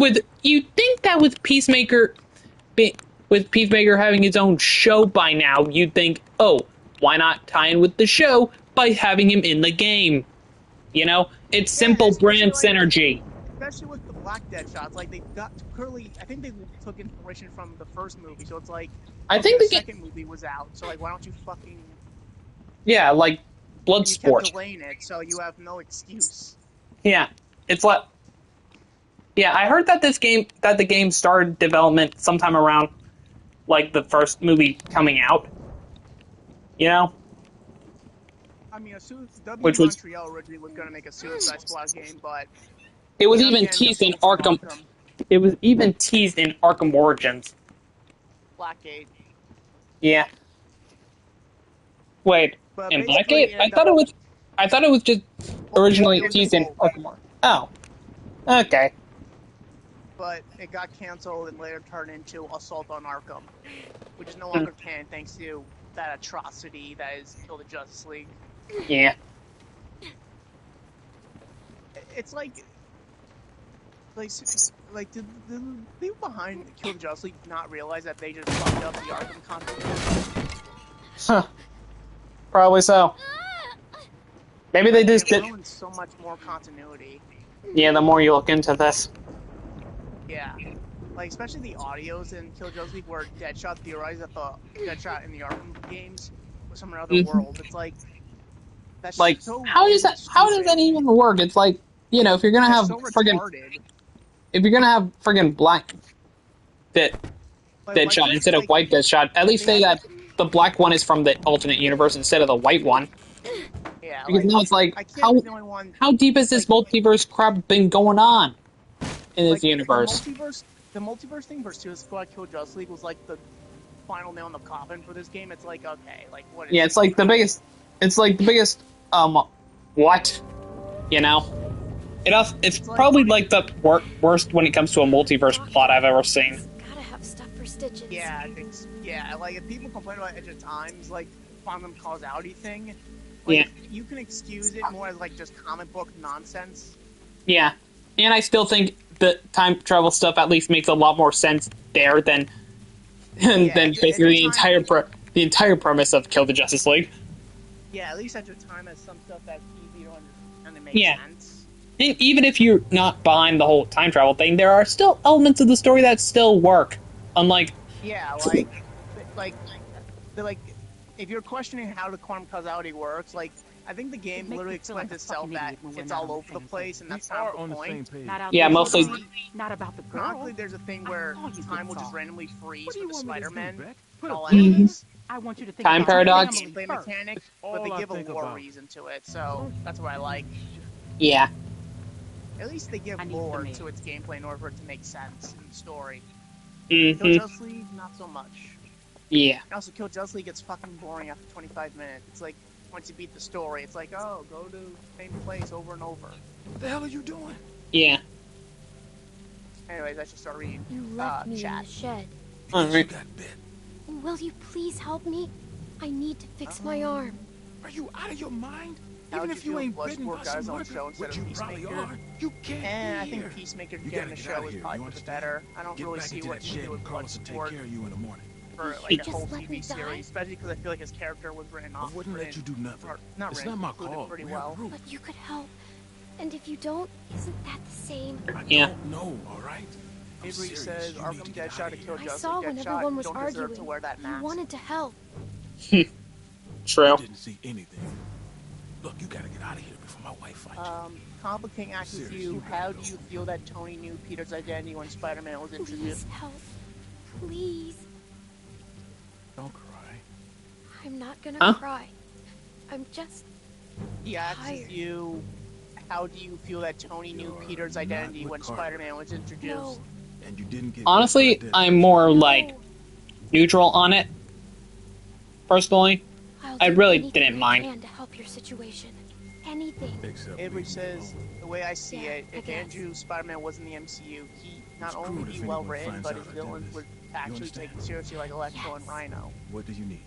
that with Peacemaker having his own show by now, you'd think, oh, why not tie in with the show by having him in the game? You know, it's simple brand synergy. Especially with the Black Deadshots, like they got clearly. I think they took inspiration from the first movie, so it's like I think the second movie was out. So like, why don't you fucking? Yeah, like Bloodsport. You kept delaying it, so you have no excuse. Yeah, it's like. Yeah, I heard that the game started development sometime around, like, the first movie coming out. You know? I mean, Which was Montreal originally was going to make a Suicide Squad game, but it was even teased in Arkham. It was even teased in Arkham Origins. Blackgate. Yeah. Wait, in Blackgate? I thought it was just originally teased in Arkham Origins. Oh. Okay. But it got canceled and later turned into Assault on Arkham, which is no longer canon thanks to that atrocity that is Kill the Justice League. Yeah. It's like did the people behind Kill the Justice League not realize that they just fucked up the Arkham continuity? Huh. Probably so. Maybe they just did. Ruined so much more continuity. Yeah, the more you look into this. Yeah. Like, especially the audios in Kill Justice League where Deadshot theorized that the Deadshot in the Arkham games was from another world. It's like, that's like, so how does that even work? It's like, you know, if you're gonna have friggin' black Deadshot instead of white Deadshot, at least say that the black one is from the alternate universe instead of the white one. Yeah, because now it's like, how deep has this multiverse crap been going on in this universe? The multiverse thing for Suicide Squad Kill Justice League was like the final nail in the coffin for this game. It's like, okay, like what is it's like the biggest what? You know? It's probably like the worst when it comes to a multiverse plot I've ever seen. Gotta have stuff for stitches. Yeah, like if people complain about Edge of Times, like quantum causality thing, like, you can excuse it more as like just comic book nonsense. Yeah, and I still think the time travel stuff at least makes a lot more sense there than basically the entire premise of Kill the Justice League. Yeah, at least Edge of Time has some stuff that's easy to understand and it makes sense. And even if you're not behind the whole time travel thing, there are still elements of the story that still work. Unlike like if you're questioning how the quantum causality works, like I think the game literally explains itself that it's all over the place, and that's not the point. Yeah, mostly. Not about the girl. Chronically, there's a thing where time will just randomly freeze for the Spider-Man. I want you to think time paradox. Gameplay mechanic, but they give a lore reason to it, so that's what I like. Yeah. At least they give lore to its gameplay in order for it to make sense in the story. Mm-hmm. Kill Justice League, not so much. Yeah. And also, Kill Justice League gets fucking boring after 25 minutes. It's like, once you beat the story, it's like, oh, go to the same place over and over. What the hell are you doing? Yeah. Anyways, I should start reading You left me chat. in the shed. Alright. You got bit. Will you please help me? I need to fix my arm. Are you out of your mind? How Even would if you you feel ain't Bloodsport bitten by guys some on the worker, show instead which of you probably Peacemaker? are, you can't And I be think here. Peacemaker You getting the gotta get show out of is here, probably you for the understand? better. I don't Get really back see into what that he shed can do with and Carlos will take Bloodsport care of you in the morning. for like a Just whole let me TV die? series, especially because I feel like his character was written I off. wouldn't let you do nothing. Not It's written, not my included call. pretty We're a well. group. But you could help. And if you don't, isn't that the same? I Yeah. don't know, all right? I'm Avery serious. says You need Arkham to get Deadshot out to of kill here. I Justice saw League when Deadshot. everyone You was don't deserve arguing. to wear that You mask. wanted to help. True. You didn't see anything. Look, you gotta get out of here before my wife finds you. Complicating acts with Seriously, you. you How gotta do you go. feel that Tony knew Peter's identity when Spider-Man was Please introduced? help. Please. Don't cry. I'm not gonna Huh? cry. I'm just He asks tired. you, how do you feel that Tony knew You're Peter's not identity with when Carter. Spider-Man was introduced? No. And you didn't get Honestly, bit by a dead I'm person. more like No. neutral on it. Personally, I'll I do really anything didn't I mind. can to help your situation. Anything. Except Avery leave me says, alone. the way I see Yeah, it, I if guess. Andrew Spider-Man was in the MCU, he not It's only crude be if well anyone written, finds but out his I did villains this. would You actually understand? take him seriously like Electro and Yes. Rhino. What do you need?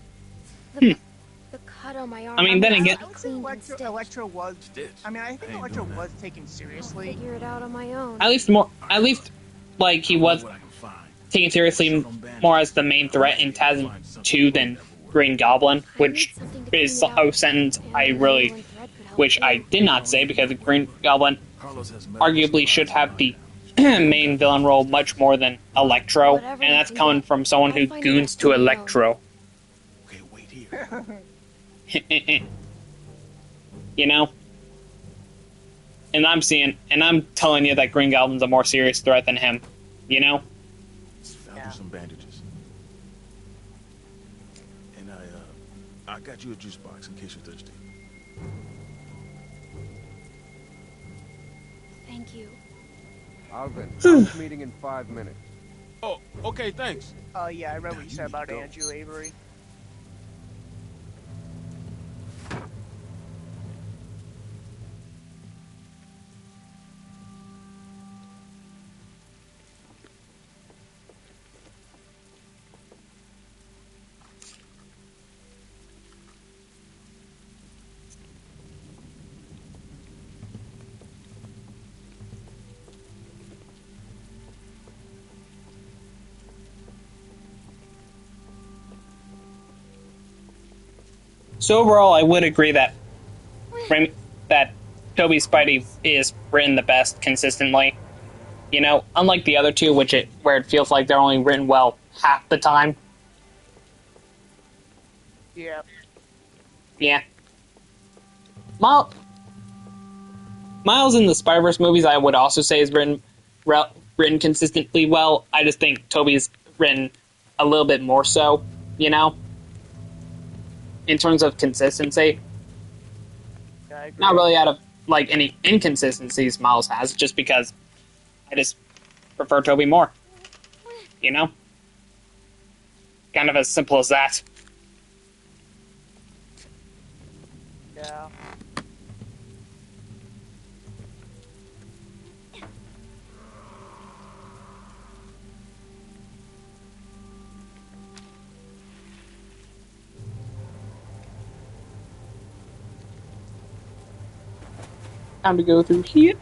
The cut on my arm. I mean, then needs to again- be I would say cleaned and Electro, stitched. Electro was. Stitch. I mean, I think ain't Electro doing was that. taken I'll seriously. figure it out on my own. At least like he I'll was know what I can find. taken seriously more as the main threat in TASM 2 than Green Goblin, which is a sentence I really which I did not say because Green Goblin Carlos has medical arguably supplies should in have my the house. main villain role much more than Electro, Whatever and you that's can coming get, from someone I'll who find a goons to rescue of my own. Electro. Okay, wait here. You know? And I'm telling you that Green Goblin's a more serious threat than him. You know? Found you some bandages. And I got you a juice box in case you're thirsty. Thank you. Alvin, house meeting in 5 minutes. Oh, okay, thanks. Yeah, I read what Now you you said need about to go. Andrew Avery. So overall, I would agree that Toby's Spidey is written the best consistently. You know, unlike the other two, where it feels like they're only written well half the time. Yeah. Yeah. Miles in the Spider-Verse movies, I would also say is written consistently well. I just think Toby's written a little bit more so, you know, in terms of consistency. Yeah, I agree. Not really out of like any inconsistencies Miles has, just because I just prefer Toby more. You know? Kind of as simple as that. Yeah. Time to go through here.